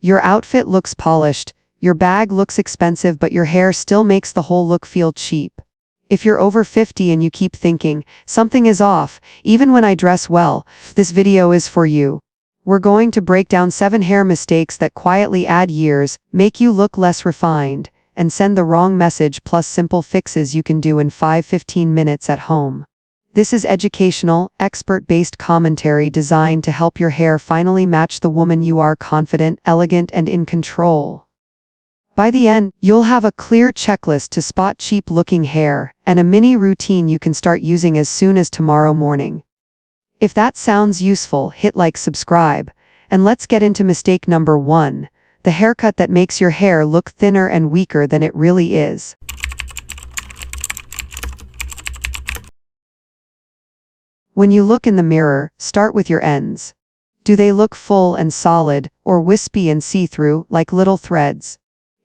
Your outfit looks polished, your bag looks expensive, but your hair still makes the whole look feel cheap. If you're over 50 and you keep thinking, something is off, even when I dress well, this video is for you. We're going to break down 7 hair mistakes that quietly add years, make you look less refined, and send the wrong message, plus simple fixes you can do in 5-15 minutes at home. This is educational, expert-based commentary designed to help your hair finally match the woman you are: confident, elegant, and in control. By the end, you'll have a clear checklist to spot cheap-looking hair, and a mini routine you can start using as soon as tomorrow morning. If that sounds useful, hit like, subscribe, and let's get into mistake number 1, the haircut that makes your hair look thinner and weaker than it really is. When you look in the mirror, start with your ends. Do they look full and solid, or wispy and see-through, like little threads?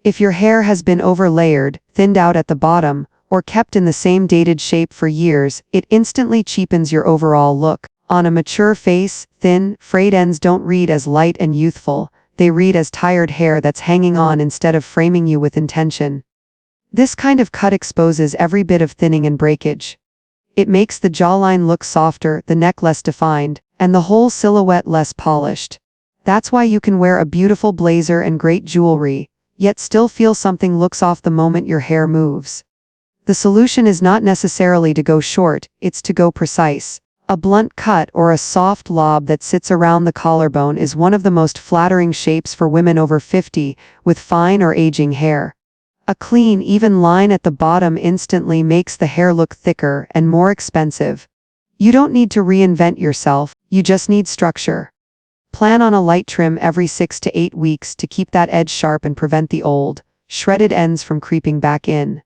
If your hair has been overlayered, thinned out at the bottom, or kept in the same dated shape for years, it instantly cheapens your overall look. On a mature face, thin, frayed ends don't read as light and youthful, they read as tired hair that's hanging on instead of framing you with intention. This kind of cut exposes every bit of thinning and breakage. It makes the jawline look softer, the neck less defined, and the whole silhouette less polished. That's why you can wear a beautiful blazer and great jewelry, yet still feel something looks off the moment your hair moves. The solution is not necessarily to go short, it's to go precise. A blunt cut or a soft lob that sits around the collarbone is one of the most flattering shapes for women over 50, with fine or aging hair. A clean, even line at the bottom instantly makes the hair look thicker and more expensive. You don't need to reinvent yourself, you just need structure. Plan on a light trim every 6 to 8 weeks to keep that edge sharp and prevent the old, shredded ends from creeping back in.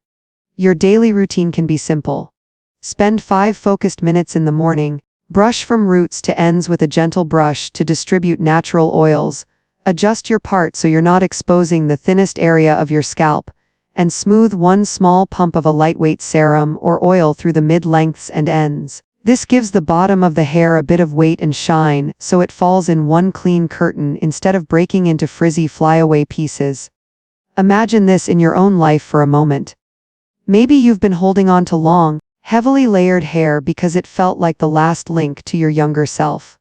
Your daily routine can be simple. Spend 5 focused minutes in the morning, brush from roots to ends with a gentle brush to distribute natural oils, adjust your part so you're not exposing the thinnest area of your scalp, and smooth one small pump of a lightweight serum or oil through the mid-lengths and ends. This gives the bottom of the hair a bit of weight and shine, so it falls in one clean curtain instead of breaking into frizzy flyaway pieces. Imagine this in your own life for a moment. Maybe you've been holding on to long, heavily layered hair because it felt like the last link to your younger self.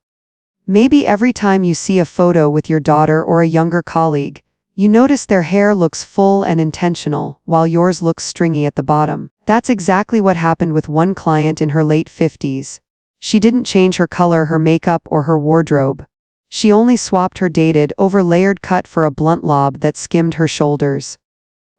Maybe every time you see a photo with your daughter or a younger colleague, you notice their hair looks full and intentional, while yours looks stringy at the bottom. That's exactly what happened with one client in her late 50s. She didn't change her color, her makeup, or her wardrobe. She only swapped her dated, over-layered cut for a blunt lob that skimmed her shoulders.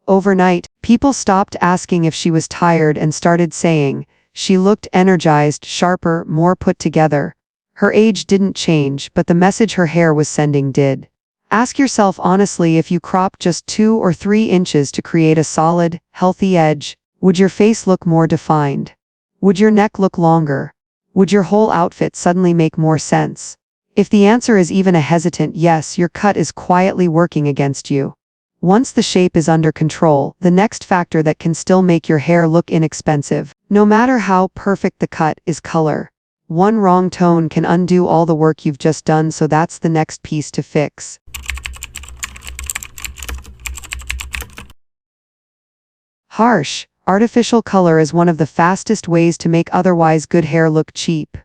Overnight, people stopped asking if she was tired and started saying, she looked energized, sharper, more put together. Her age didn't change, but the message her hair was sending did. Ask yourself honestly, if you crop just 2 or 3 inches to create a solid, healthy edge, would your face look more defined? Would your neck look longer? Would your whole outfit suddenly make more sense? If the answer is even a hesitant yes, your cut is quietly working against you. Once the shape is under control, the next factor that can still make your hair look inexpensive, no matter how perfect the cut, is color. One wrong tone can undo all the work you've just done, so that's the next piece to fix. Harsh, artificial color is one of the fastest ways to make otherwise good hair look cheap.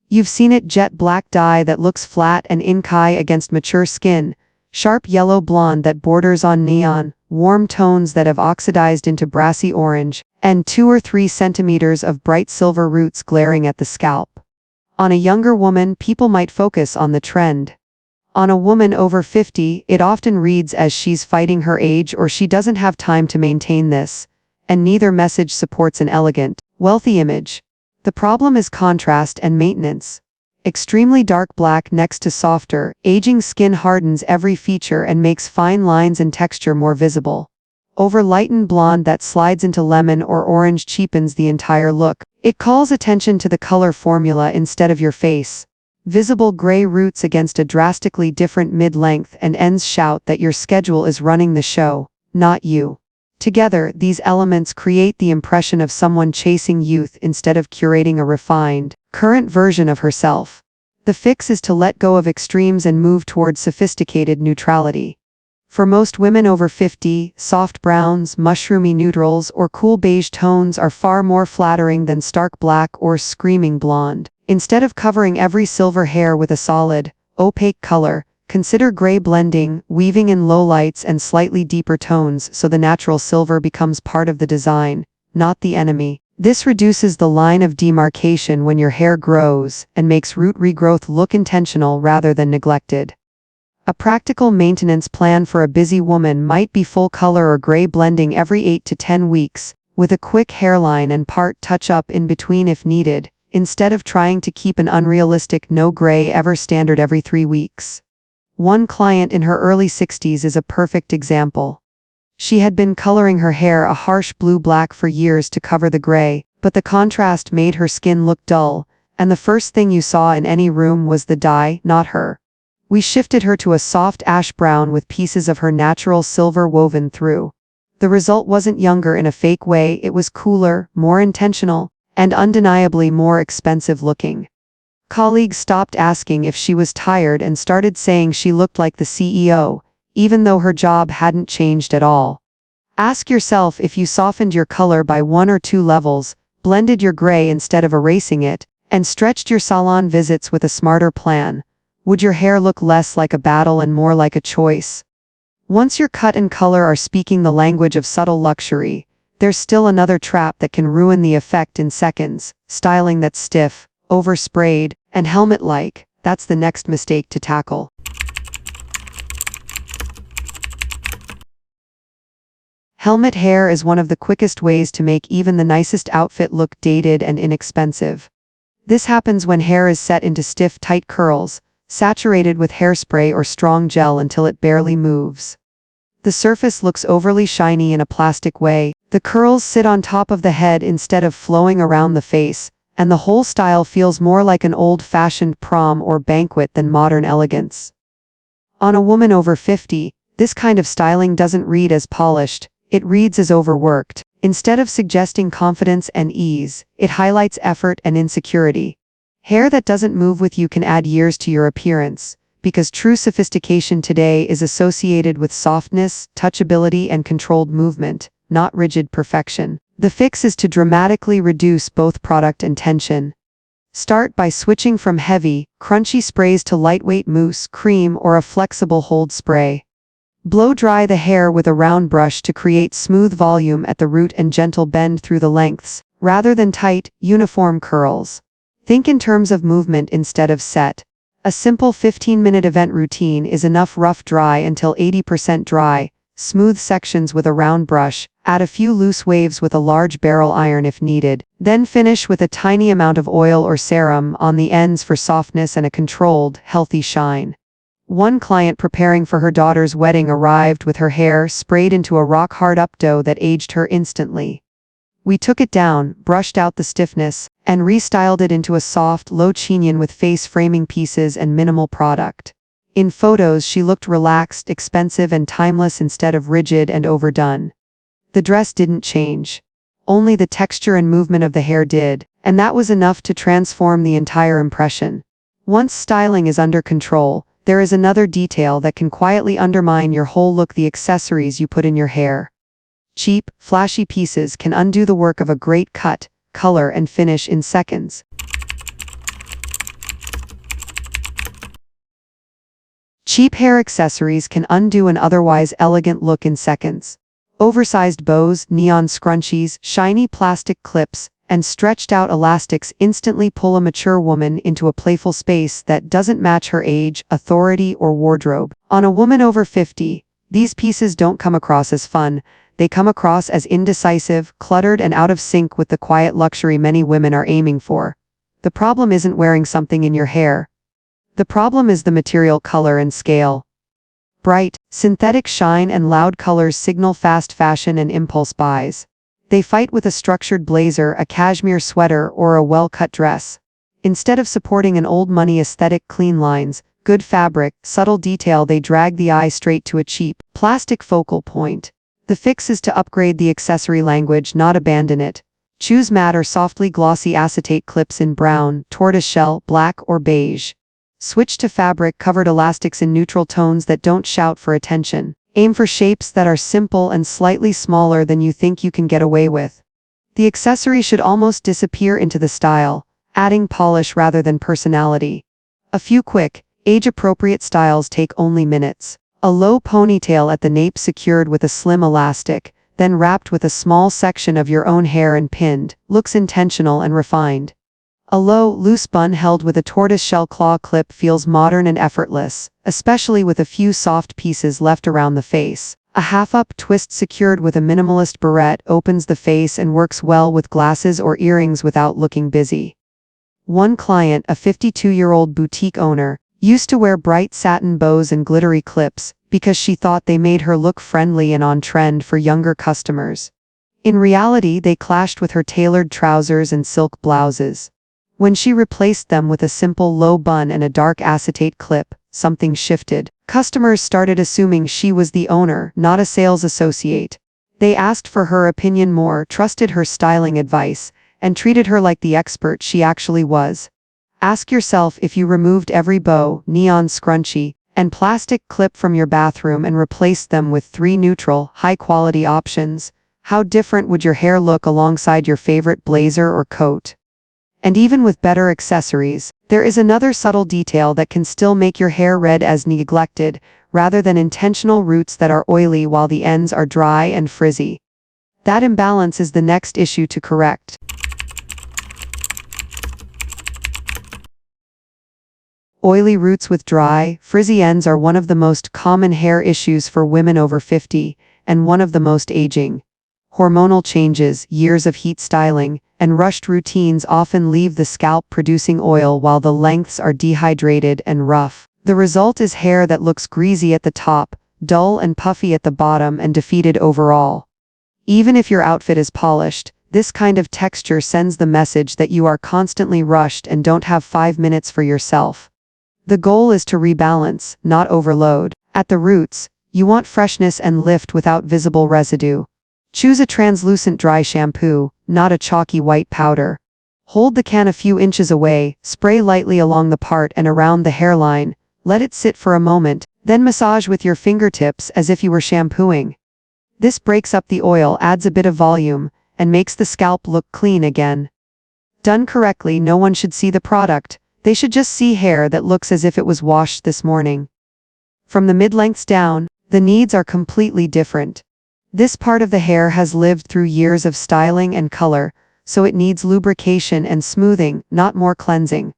You've seen it: jet black dye that looks flat and inky against mature skin, sharp yellow blonde that borders on neon, warm tones that have oxidized into brassy orange, and 2 or 3 centimeters of bright silver roots glaring at the scalp. On a younger woman, people might focus on the trend. On a woman over 50, it often reads as she's fighting her age or she doesn't have time to maintain this, and neither message supports an elegant, wealthy image. The problem is contrast and maintenance. Extremely dark black next to softer, aging skin hardens every feature and makes fine lines and texture more visible. Over lightened blonde that slides into lemon or orange cheapens the entire look. It calls attention to the color formula instead of your face. Visible gray roots against a drastically different mid-length and ends shout that your schedule is running the show, not you. Together, these elements create the impression of someone chasing youth instead of curating a refined, current version of herself. The fix is to let go of extremes and move towards sophisticated neutrality. For most women over 50, soft browns, mushroomy neutrals, or cool beige tones are far more flattering than stark black or screaming blonde. Instead of covering every silver hair with a solid, opaque color, consider gray blending, weaving in lowlights and slightly deeper tones so the natural silver becomes part of the design, not the enemy. This reduces the line of demarcation when your hair grows and makes root regrowth look intentional rather than neglected. A practical maintenance plan for a busy woman might be full color or gray blending every 8 to 10 weeks, with a quick hairline and part touch-up in between if needed, instead of trying to keep an unrealistic no gray ever standard every 3 weeks. One client in her early 60s is a perfect example. She had been coloring her hair a harsh blue-black for years to cover the gray, but the contrast made her skin look dull, and the first thing you saw in any room was the dye, not her. We shifted her to a soft ash brown with pieces of her natural silver woven through. The result wasn't younger in a fake way, it was cooler, more intentional, and undeniably more expensive looking. Colleagues stopped asking if she was tired and started saying she looked like the CEO, even though her job hadn't changed at all. Ask yourself if you softened your color by 1 or 2 levels, blended your gray instead of erasing it, and stretched your salon visits with a smarter plan. Would your hair look less like a battle and more like a choice? Once your cut and color are speaking the language of subtle luxury, there's still another trap that can ruin the effect in seconds: styling that's stiff, oversprayed, and helmet-like. That's the next mistake to tackle. Helmet hair is one of the quickest ways to make even the nicest outfit look dated and inexpensive. This happens when hair is set into stiff, tight curls, saturated with hairspray or strong gel until it barely moves. The surface looks overly shiny in a plastic way, the curls sit on top of the head instead of flowing around the face, and the whole style feels more like an old-fashioned prom or banquet than modern elegance. On a woman over 50, this kind of styling doesn't read as polished, it reads as overworked. Instead of suggesting confidence and ease, it highlights effort and insecurity. Hair that doesn't move with you can add years to your appearance, because true sophistication today is associated with softness, touchability, and controlled movement, not rigid perfection. The fix is to dramatically reduce both product and tension. Start by switching from heavy, crunchy sprays to lightweight mousse, cream, or a flexible hold spray. Blow dry the hair with a round brush to create smooth volume at the root and gentle bend through the lengths, rather than tight, uniform curls. Think in terms of movement instead of set. A simple 15-minute event routine is enough. Rough dry until 80% dry, smooth sections with a round brush, add a few loose waves with a large barrel iron if needed, then finish with a tiny amount of oil or serum on the ends for softness and a controlled, healthy shine. One client preparing for her daughter's wedding arrived with her hair sprayed into a rock-hard updo that aged her instantly. We took it down, brushed out the stiffness, and restyled it into a soft, low chignon with face-framing pieces and minimal product. In photos she looked relaxed, expensive, and timeless instead of rigid and overdone. The dress didn't change. Only the texture and movement of the hair did, and that was enough to transform the entire impression. Once styling is under control, there is another detail that can quietly undermine your whole look: the accessories you put in your hair. Cheap, flashy pieces can undo the work of a great cut, color, and finish in seconds. Cheap hair accessories can undo an otherwise elegant look in seconds. Oversized bows, neon scrunchies, shiny plastic clips, and stretched-out elastics instantly pull a mature woman into a playful space that doesn't match her age, authority, or wardrobe. On a woman over 50, these pieces don't come across as fun. They come across as indecisive, cluttered, and out of sync with the quiet luxury many women are aiming for. The problem isn't wearing something in your hair. The problem is the material, color, and scale. Bright, synthetic shine and loud colors signal fast fashion and impulse buys. They fight with a structured blazer, a cashmere sweater, or a well-cut dress. Instead of supporting an old-money aesthetic, clean lines, good fabric, subtle detail, they drag the eye straight to a cheap, plastic focal point. The fix is to upgrade the accessory language, not abandon it. Choose matte or softly glossy acetate clips in brown, tortoiseshell, black, or beige. Switch to fabric-covered elastics in neutral tones that don't shout for attention. Aim for shapes that are simple and slightly smaller than you think you can get away with. The accessory should almost disappear into the style, adding polish rather than personality. A few quick, age-appropriate styles take only minutes. A low ponytail at the nape secured with a slim elastic, then wrapped with a small section of your own hair and pinned, looks intentional and refined. A low, loose bun held with a tortoiseshell claw clip feels modern and effortless, especially with a few soft pieces left around the face. A half-up twist secured with a minimalist barrette opens the face and works well with glasses or earrings without looking busy. One client, a 52-year-old boutique owner, used to wear bright satin bows and glittery clips because she thought they made her look friendly and on trend for younger customers. In reality, they clashed with her tailored trousers and silk blouses. When she replaced them with a simple low bun and a dark acetate clip, something shifted. Customers started assuming she was the owner, not a sales associate. They asked for her opinion more, trusted her styling advice, and treated her like the expert she actually was. Ask yourself, if you removed every bow, neon scrunchie, and plastic clip from your bathroom and replaced them with 3 neutral, high-quality options, how different would your hair look alongside your favorite blazer or coat? And even with better accessories, there is another subtle detail that can still make your hair red as neglected, rather than intentional roots that are oily while the ends are dry and frizzy. That imbalance is the next issue to correct. Oily roots with dry, frizzy ends are one of the most common hair issues for women over 50, and one of the most aging. Hormonal changes, years of heat styling, and rushed routines often leave the scalp producing oil while the lengths are dehydrated and rough. The result is hair that looks greasy at the top, dull and puffy at the bottom, and defeated overall. Even if your outfit is polished, this kind of texture sends the message that you are constantly rushed and don't have 5 minutes for yourself. The goal is to rebalance, not overload. At the roots, you want freshness and lift without visible residue. Choose a translucent dry shampoo, not a chalky white powder. Hold the can a few inches away, spray lightly along the part and around the hairline, let it sit for a moment, then massage with your fingertips as if you were shampooing. This breaks up the oil, adds a bit of volume, and makes the scalp look clean again. Done correctly, no one should see the product, they should just see hair that looks as if it was washed this morning. From the mid-lengths down, the needs are completely different. This part of the hair has lived through years of styling and color, so it needs lubrication and smoothing, not more cleansing.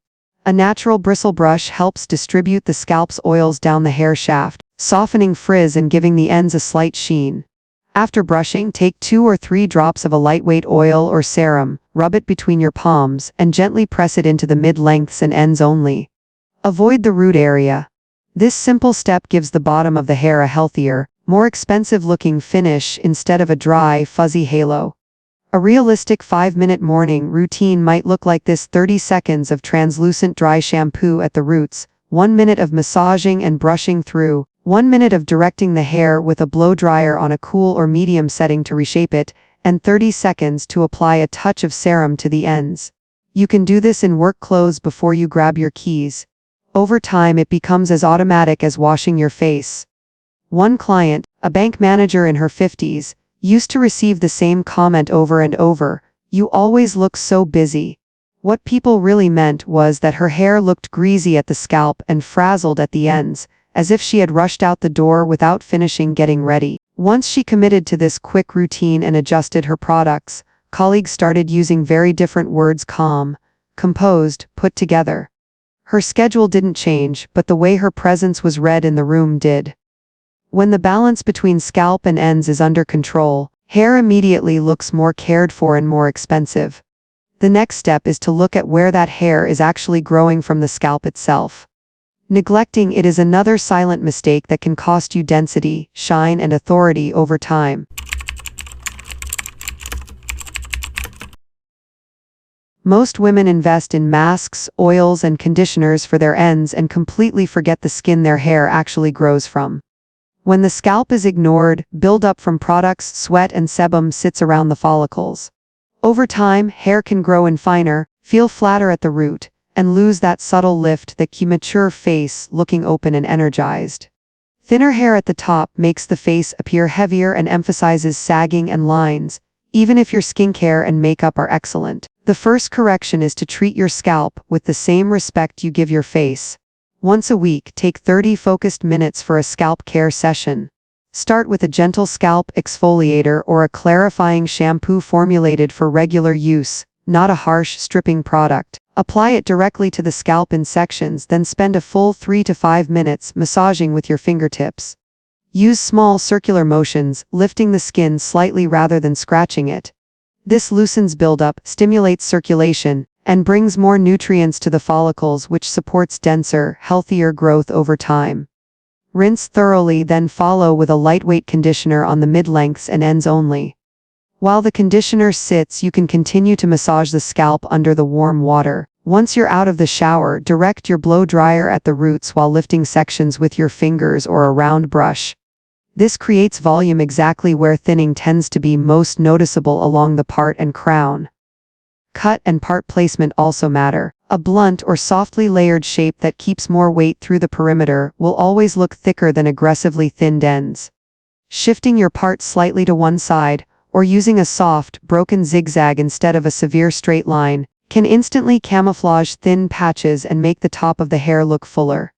A natural bristle brush helps distribute the scalp's oils down the hair shaft, softening frizz and giving the ends a slight sheen. After brushing, take 2 or 3 drops of a lightweight oil or serum, rub it between your palms, and gently press it into the mid-lengths and ends only. Avoid the root area. This simple step gives the bottom of the hair a healthier, more expensive-looking finish instead of a dry, fuzzy halo. A realistic 5-minute morning routine might look like this: 30 seconds of translucent dry shampoo at the roots, 1 minute of massaging and brushing through, 1 minute of directing the hair with a blow dryer on a cool or medium setting to reshape it, and 30 seconds to apply a touch of serum to the ends. You can do this in work clothes before you grab your keys. Over time, it becomes as automatic as washing your face. One client, a bank manager in her 50s, used to receive the same comment over and over: "You always look so busy." What people really meant was that her hair looked greasy at the scalp and frazzled at the ends, as if she had rushed out the door without finishing getting ready. Once she committed to this quick routine and adjusted her products, colleagues started using very different words: calm, composed, put together. Her schedule didn't change, but the way her presence was read in the room did. When the balance between scalp and ends is under control, hair immediately looks more cared for and more expensive. The next step is to look at where that hair is actually growing from the scalp itself. Neglecting it is another silent mistake that can cost you density, shine, and authority over time. Most women invest in masks, oils, and conditioners for their ends and completely forget the skin their hair actually grows from. When the scalp is ignored, buildup from products, sweat, and sebum sits around the follicles. Over time, hair can grow in finer, feel flatter at the root, and lose that subtle lift that keeps a mature face looking open and energized. Thinner hair at the top makes the face appear heavier and emphasizes sagging and lines, even if your skincare and makeup are excellent. The first correction is to treat your scalp with the same respect you give your face. Once a week, take 30 focused minutes for a scalp care session. Start with a gentle scalp exfoliator or a clarifying shampoo formulated for regular use, not a harsh, stripping product. Apply it directly to the scalp in sections, then spend a full 3 to 5 minutes massaging with your fingertips. Use small circular motions, lifting the skin slightly rather than scratching it. This loosens buildup, stimulates circulation, and brings more nutrients to the follicles, which supports denser, healthier growth over time. Rinse thoroughly, then follow with a lightweight conditioner on the mid-lengths and ends only. While the conditioner sits, you can continue to massage the scalp under the warm water. Once you're out of the shower, direct your blow dryer at the roots while lifting sections with your fingers or a round brush. This creates volume exactly where thinning tends to be most noticeable, along the part and crown. Cut and part placement also matter. A blunt or softly layered shape that keeps more weight through the perimeter will always look thicker than aggressively thinned ends. Shifting your part slightly to one side, or using a soft, broken zigzag instead of a severe straight line, can instantly camouflage thin patches and make the top of the hair look fuller.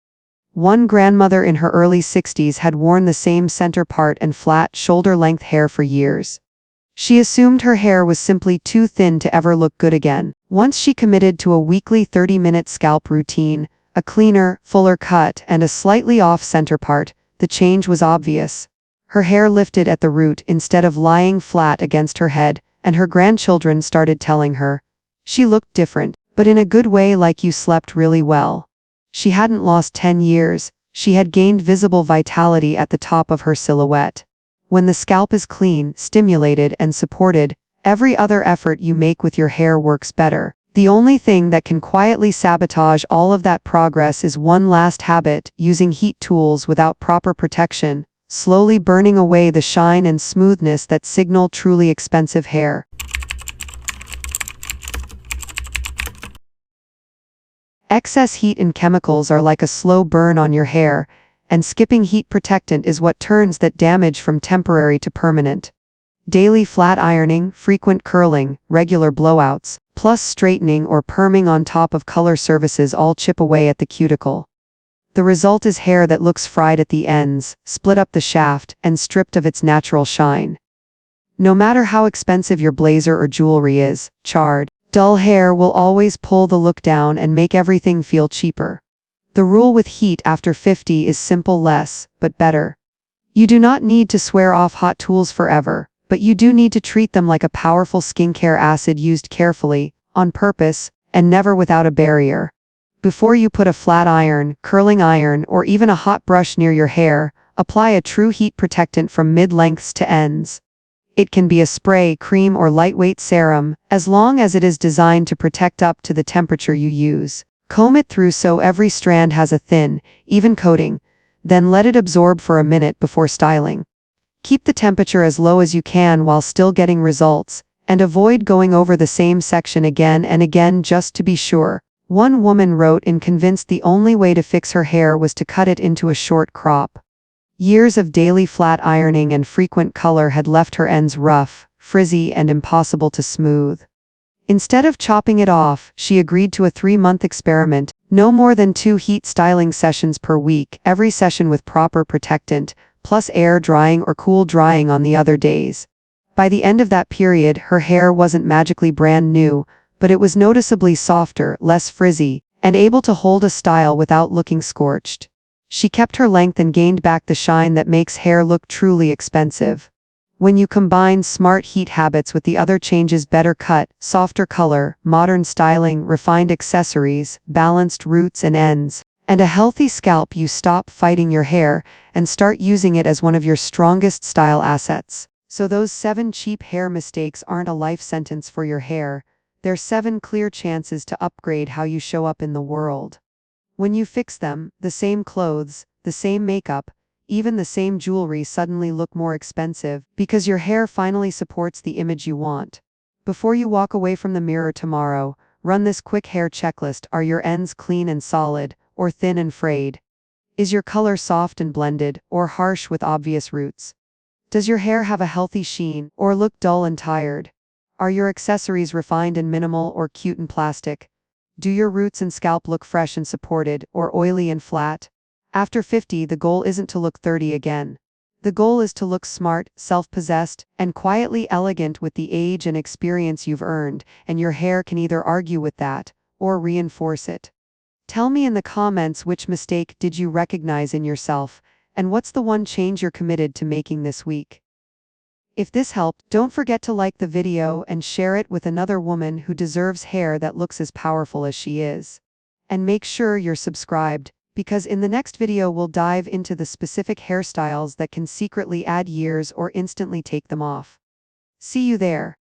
One grandmother in her early 60s had worn the same center part and flat, shoulder-length hair for years. She assumed her hair was simply too thin to ever look good again. Once she committed to a weekly 30-minute scalp routine, a cleaner, fuller cut, and a slightly off-center part, the change was obvious. Her hair lifted at the root instead of lying flat against her head, and her grandchildren started telling her she looked different, but in a good way, like you slept really well. She hadn't lost 10 years, she had gained visible vitality at the top of her silhouette. When the scalp is clean, stimulated, and supported, every other effort you make with your hair works better. The only thing that can quietly sabotage all of that progress is one last habit: using heat tools without proper protection, slowly burning away the shine and smoothness that signal truly expensive hair. Excess heat and chemicals are like a slow burn on your hair, and skipping heat protectant is what turns that damage from temporary to permanent. Daily flat ironing, frequent curling, regular blowouts, plus straightening or perming on top of color services all chip away at the cuticle. The result is hair that looks fried at the ends, split up the shaft, and stripped of its natural shine. No matter how expensive your blazer or jewelry is, charred, dull hair will always pull the look down and make everything feel cheaper. The rule with heat after 50 is simple: less, but better. You do not need to swear off hot tools forever, but you do need to treat them like a powerful skincare acid, used carefully, on purpose, and never without a barrier. Before you put a flat iron, curling iron, or even a hot brush near your hair, apply a true heat protectant from mid-lengths to ends. It can be a spray, cream, or lightweight serum, as long as it is designed to protect up to the temperature you use. Comb it through so every strand has a thin, even coating, then let it absorb for a minute before styling. Keep the temperature as low as you can while still getting results, and avoid going over the same section again and again just to be sure. One woman wrote in, convinced the only way to fix her hair was to cut it into a short crop. Years of daily flat ironing and frequent color had left her ends rough, frizzy, and impossible to smooth. Instead of chopping it off, she agreed to a 3-month experiment: no more than 2 heat styling sessions per week, every session with proper protectant, plus air drying or cool drying on the other days. By the end of that period, her hair wasn't magically brand new, but it was noticeably softer, less frizzy, and able to hold a style without looking scorched. She kept her length and gained back the shine that makes hair look truly expensive. When you combine smart heat habits with the other changes: better cut, softer color, modern styling, refined accessories, balanced roots and ends, and a healthy scalp, you stop fighting your hair and start using it as one of your strongest style assets. So those 7 cheap hair mistakes aren't a life sentence for your hair. They're 7 clear chances to upgrade how you show up in the world. When you fix them, the same clothes, the same makeup, even the same jewelry suddenly look more expensive, because your hair finally supports the image you want. Before you walk away from the mirror tomorrow, run this quick hair checklist: are your ends clean and solid, or thin and frayed? Is your color soft and blended, or harsh with obvious roots? Does your hair have a healthy sheen, or look dull and tired? Are your accessories refined and minimal, or cute and plastic? Do your roots and scalp look fresh and supported, or oily and flat? After 50, the goal isn't to look 30 again. The goal is to look smart, self-possessed, and quietly elegant with the age and experience you've earned, and your hair can either argue with that, or reinforce it. Tell me in the comments which mistake did you recognize in yourself, and what's the one change you're committed to making this week? If this helped, don't forget to like the video and share it with another woman who deserves hair that looks as powerful as she is. And make sure you're subscribed, because in the next video we'll dive into the specific hairstyles that can secretly add years or instantly take them off. See you there.